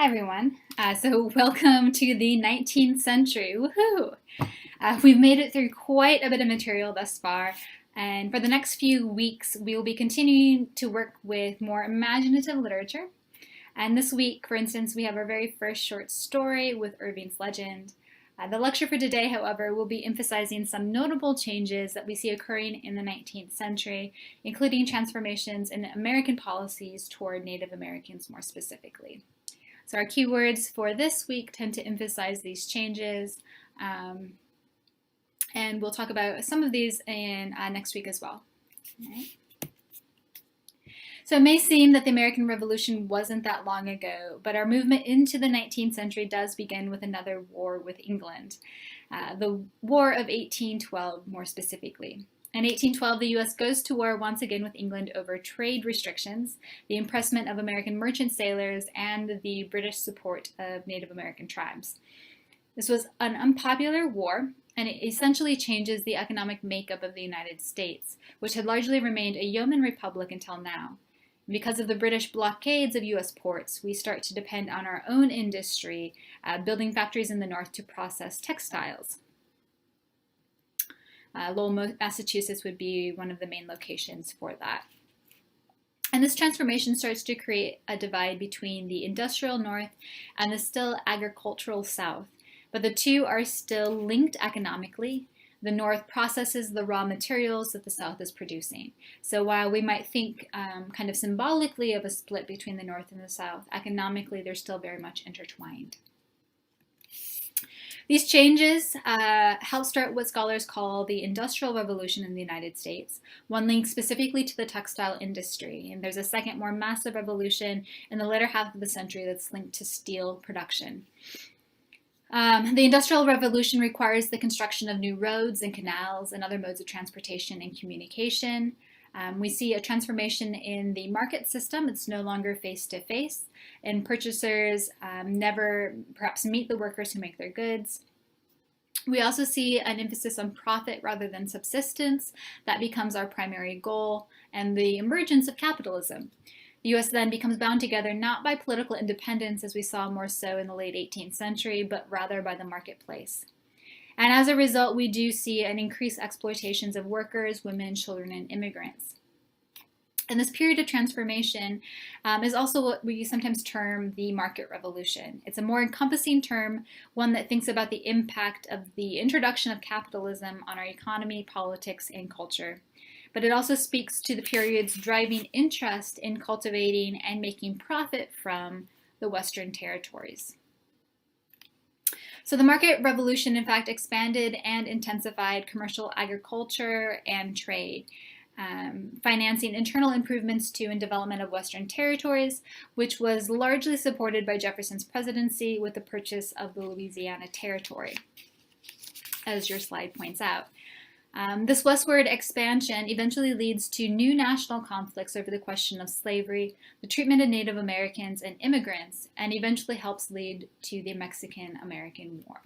Hi everyone. So welcome to the 19th century. Woohoo! We've made it through quite a bit of material thus far, and for the next few weeks we will be continuing to work with more imaginative literature. And this week, for instance, we have our very first short story with Irving's Legend. The lecture for today, however, will be emphasizing some notable changes that we see occurring in the 19th century, including transformations in American policies toward Native Americans more specifically. So our keywords for this week tend to emphasize these changes, and we'll talk about some of these in next week as well. All right. So it may seem that the American Revolution wasn't that long ago, but our movement into the 19th century does begin with another war with England, the War of 1812 more specifically. In 1812, the U.S. goes to war once again with England over trade restrictions, the impressment of American merchant sailors, and the British support of Native American tribes. This was an unpopular war, and it essentially changes the economic makeup of the United States, which had largely remained a yeoman republic until now. Because of the British blockades of U.S. ports, we start to depend on our own industry, building factories in the north to process textiles. Lowell, Massachusetts would be one of the main locations for that. And this transformation starts to create a divide between the industrial north and the still agricultural south. But the two are still linked economically. The north processes the raw materials that the south is producing. So while we might think kind of symbolically of a split between the north and the south, economically they're still very much intertwined. These changes help start what scholars call the Industrial Revolution in the United States, one linked specifically to the textile industry. And there's a second, more massive revolution in the latter half of the century that's linked to steel production. The Industrial Revolution requires the construction of new roads and canals and other modes of transportation and communication. We see a transformation in the market system. It's no longer face-to-face, and purchasers never perhaps meet the workers who make their goods. We also see an emphasis on profit rather than subsistence. That becomes our primary goal, and the emergence of capitalism. The U.S. then becomes bound together not by political independence, as we saw more so in the late 18th century, but rather by the marketplace. And as a result, we do see an increased exploitations of workers, women, children, and immigrants. And this period of transformation is also what we sometimes term the market revolution. It's a more encompassing term, one that thinks about the impact of the introduction of capitalism on our economy, politics, and culture. But it also speaks to the period's driving interest in cultivating and making profit from the Western territories. So the market revolution, in fact, expanded and intensified commercial agriculture and trade, financing internal improvements to and development of Western territories, which was largely supported by Jefferson's presidency with the purchase of the Louisiana Territory, as your slide points out. This westward expansion eventually leads to new national conflicts over the question of slavery, the treatment of Native Americans and immigrants, and eventually helps lead to the Mexican-American War.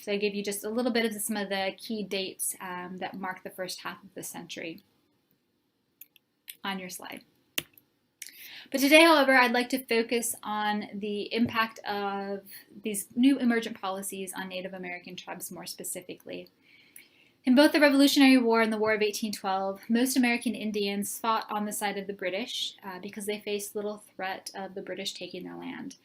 So I gave you just a little bit of some of the key dates that mark the first half of the century on your slide. But today, however, I'd like to focus on the impact of these new emergent policies on Native American tribes more specifically. In both the Revolutionary War and the War of 1812, most American Indians fought on the side of the British because they faced little threat of the British taking their land.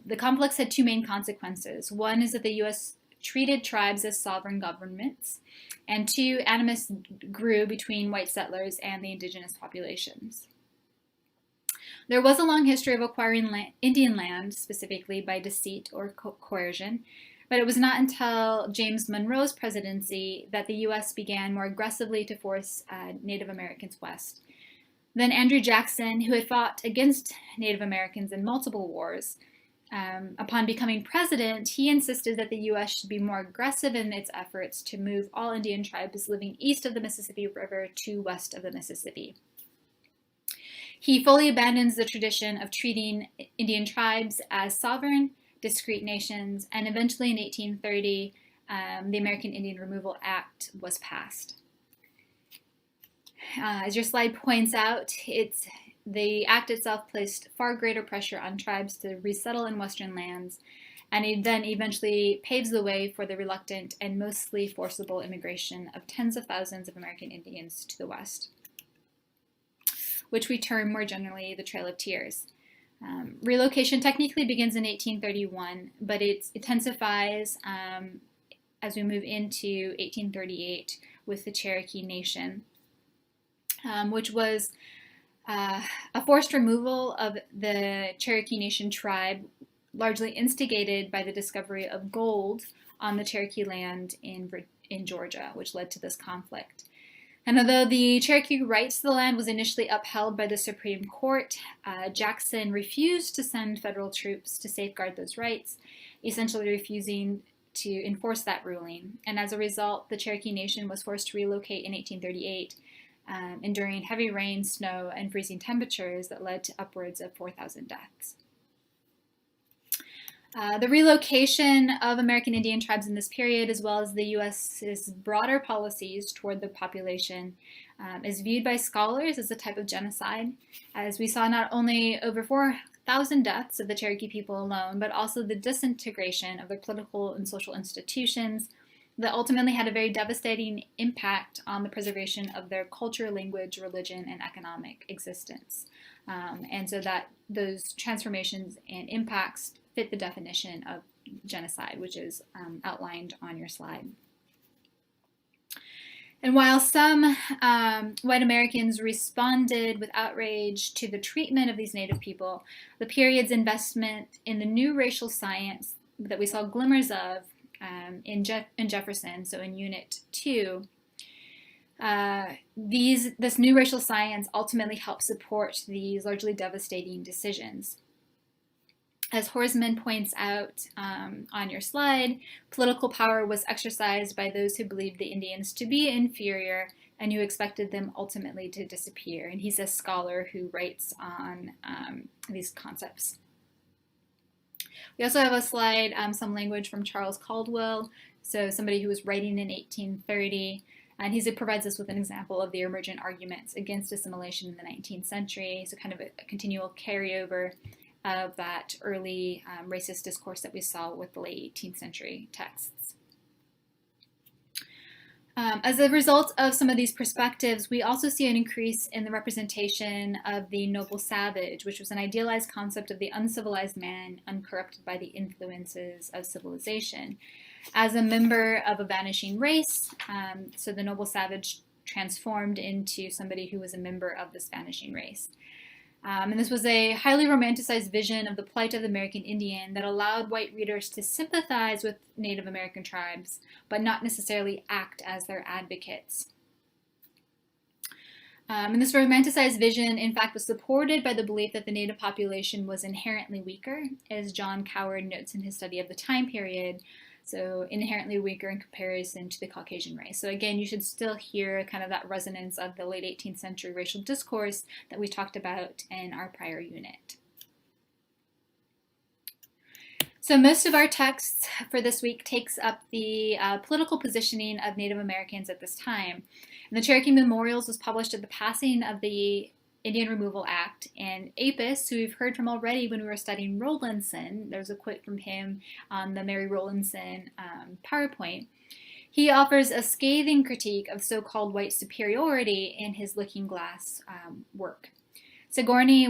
The conflicts had two main consequences. One is that the U.S. treated tribes as sovereign governments, and two, animus grew between white settlers and the indigenous populations. There was a long history of acquiring Indian land, specifically by deceit or coercion, but it was not until James Monroe's presidency that the U.S. began more aggressively to force Native Americans west. Then Andrew Jackson, who had fought against Native Americans in multiple wars, upon becoming president, he insisted that the U.S. should be more aggressive in its efforts to move all Indian tribes living east of the Mississippi River to west of the Mississippi. He fully abandons the tradition of treating Indian tribes as sovereign, discrete nations, and eventually in 1830, the American Indian Removal Act was passed. As your slide points out, it's the act itself placed far greater pressure on tribes to resettle in Western lands, and it then eventually paves the way for the reluctant and mostly forcible immigration of tens of thousands of American Indians to the West, which we term more generally the Trail of Tears. Relocation technically begins in 1831, but it intensifies as we move into 1838 with the Cherokee Nation, which was a forced removal of the Cherokee Nation tribe, largely instigated by the discovery of gold on the Cherokee land in Georgia, which led to this conflict. And although the Cherokee rights to the land was initially upheld by the Supreme Court, Jackson refused to send federal troops to safeguard those rights, essentially refusing to enforce that ruling. And as a result, the Cherokee Nation was forced to relocate in 1838, enduring heavy rain, snow, and freezing temperatures that led to upwards of 4,000 deaths. The relocation of American Indian tribes in this period, as well as the U.S.'s broader policies toward the population, is viewed by scholars as a type of genocide, as we saw not only over 4,000 deaths of the Cherokee people alone, but also the disintegration of their political and social institutions that ultimately had a very devastating impact on the preservation of their culture, language, religion, and economic existence. And so that those transformations and impacts fit the definition of genocide, which is outlined on your slide. And while some white Americans responded with outrage to the treatment of these Native people, the period's investment in the new racial science that we saw glimmers of in Jefferson, so in Unit 2, this new racial science ultimately helped support these largely devastating decisions. As Horsman points out on your slide, political power was exercised by those who believed the Indians to be inferior and who expected them ultimately to disappear. And he's a scholar who writes on these concepts. We also have a slide, some language from Charles Caldwell, so somebody who was writing in 1830, and he provides us with an example of the emergent arguments against assimilation in the 19th century, so kind of a continual carryover of that early racist discourse that we saw with the late 18th century texts. As a result of some of these perspectives, we also see an increase in the representation of the noble savage, which was an idealized concept of the uncivilized man uncorrupted by the influences of civilization. As a member of a vanishing race, so the noble savage transformed into somebody who was a member of this vanishing race. And this was a highly romanticized vision of the plight of the American Indian that allowed white readers to sympathize with Native American tribes, but not necessarily act as their advocates. And this romanticized vision, in fact, was supported by the belief that the Native population was inherently weaker, as John Coward notes in his study of the time period, so inherently weaker in comparison to the Caucasian race. So again, you should still hear kind of that resonance of the late 18th century racial discourse that we talked about in our prior unit. So most of our texts for this week takes up the political positioning of Native Americans at this time. And the Cherokee Memorials was published at the passing of the Indian Removal Act, and Apis, who we've heard from already when we were studying Rowlandson, there's a quote from him on the Mary Rowlandson PowerPoint, he offers a scathing critique of so-called white superiority in his Looking Glass work. Sigourney,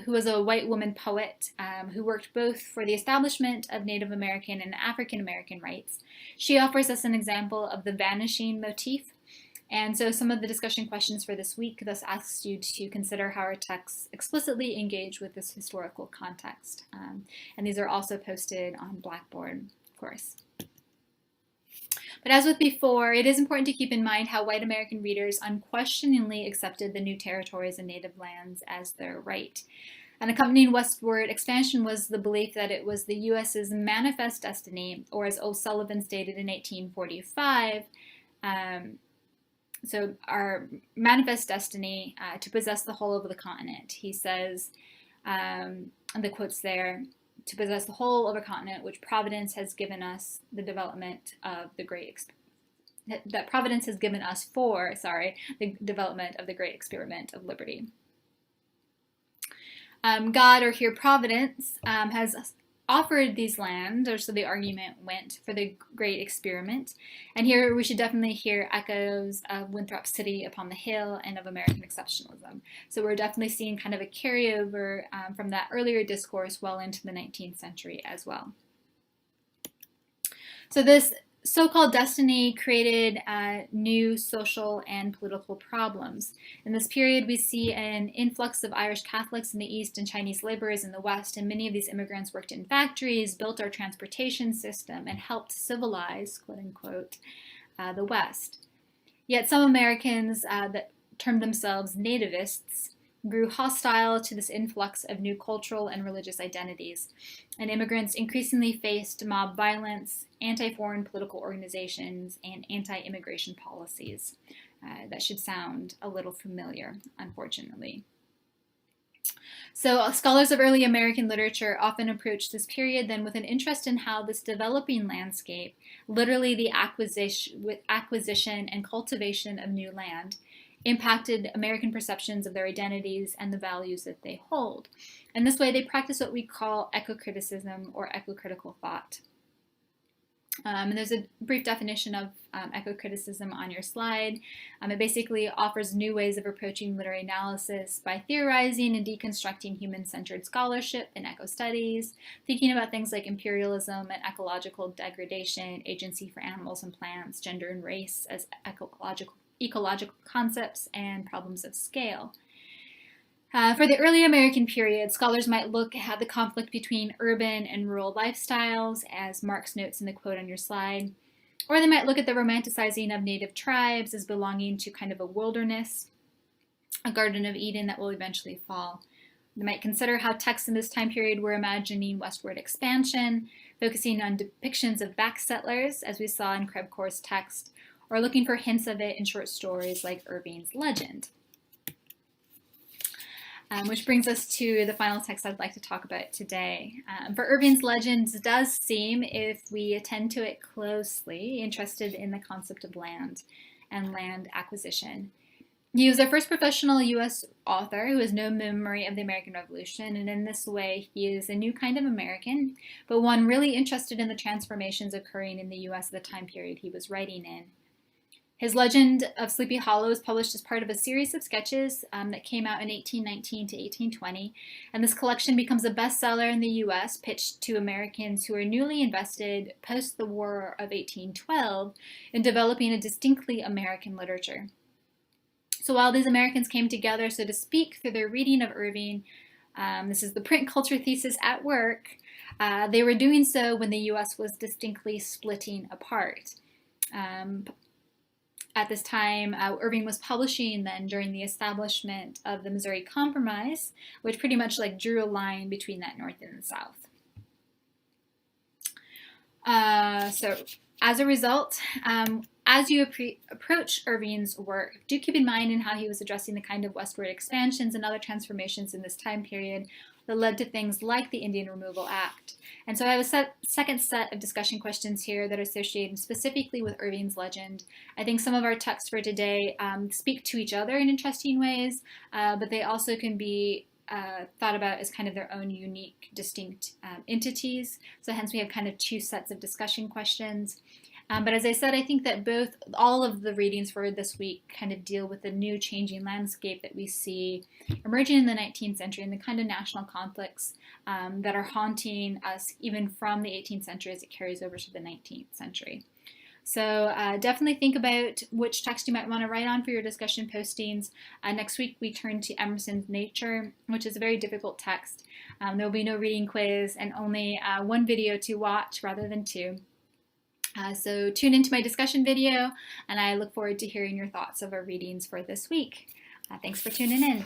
who was a white woman poet who worked both for the establishment of Native American and African American rights, she offers us an example of the vanishing motif. And so some of the discussion questions for this week thus asks you to consider how our texts explicitly engage with this historical context. And these are also posted on Blackboard, of course. But as with before, it is important to keep in mind how white American readers unquestioningly accepted the new territories and native lands as their right. An accompanying westward expansion was the belief that it was the U.S.'s manifest destiny, or as O'Sullivan stated in 1845, so our manifest destiny to possess the whole of the continent. He says, and the quote's there, to possess the whole of a continent which Providence has given us the development of the great, that Providence has given us for, the development of the great experiment of liberty. God, or here Providence, has offered these lands, or so the argument went, for the great experiment. And here we should definitely hear echoes of Winthrop's City Upon the Hill and of American exceptionalism. So we're definitely seeing kind of a carryover from that earlier discourse well into the 19th century as well. So this so-called destiny created new social and political problems. In this period, we see an influx of Irish Catholics in the East and Chinese laborers in the West, and many of these immigrants worked in factories, built our transportation system, and helped civilize, quote unquote, the West. Yet some Americans that termed themselves nativists grew hostile to this influx of new cultural and religious identities, and immigrants increasingly faced mob violence, anti-foreign political organizations, and anti-immigration policies. That should sound a little familiar, unfortunately. So scholars of early American literature often approach this period then with an interest in how this developing landscape, literally the acquisition and cultivation of new land, impacted American perceptions of their identities and the values that they hold. And this way they practice what we call eco-criticism or eco-critical thought. And there's a brief definition of eco-criticism on your slide. It basically offers new ways of approaching literary analysis by theorizing and deconstructing human-centered scholarship and eco-studies, thinking about things like imperialism and ecological degradation, agency for animals and plants, gender and race as ecological concepts, and problems of scale. For the early American period, scholars might look at the conflict between urban and rural lifestyles, as Marx notes in the quote on your slide, or they might look at the romanticizing of native tribes as belonging to kind of a wilderness, a Garden of Eden that will eventually fall. They might consider how texts in this time period were imagining westward expansion, focusing on depictions of back settlers, as we saw in Krebskor's text, or looking for hints of it in short stories like Irving's Legend. Which brings us to the final text I'd like to talk about today. For Irving's Legend does seem, if we attend to it closely, interested in the concept of land and land acquisition. He was our first professional U.S. author who has no memory of the American Revolution, and in this way he is a new kind of American, but one really interested in the transformations occurring in the U.S. at the time period he was writing in. His Legend of Sleepy Hollow was published as part of a series of sketches that came out in 1819 to 1820, and this collection becomes a bestseller in the U.S., pitched to Americans who are newly invested post the War of 1812 in developing a distinctly American literature. So while these Americans came together, so to speak, through their reading of Irving, this is the print culture thesis at work, they were doing so when the U.S. was distinctly splitting apart. At this time, Irving was publishing then during the establishment of the Missouri Compromise, which pretty much like drew a line between that North and the South. So as a result, as you approach Irving's work, do keep in mind in how he was addressing the kind of westward expansions and other transformations in this time period that led to things like the Indian Removal Act. And so I have a second set of discussion questions here that are associated specifically with Irving's Legend. I think some of our texts for today speak to each other in interesting ways, but they also can be thought about as kind of their own unique, distinct entities. So hence we have kind of two sets of discussion questions. But as I said, I think that all of the readings for this week kind of deal with the new changing landscape that we see emerging in the 19th century and the kind of national conflicts that are haunting us even from the 18th century as it carries over to the 19th century. So definitely think about which text you might want to write on for your discussion postings. Next week we turn to Emerson's Nature, which is a very difficult text. There will be no reading quiz and only one video to watch rather than two. So tune into my discussion video, and I look forward to hearing your thoughts of our readings for this week. Thanks for tuning in.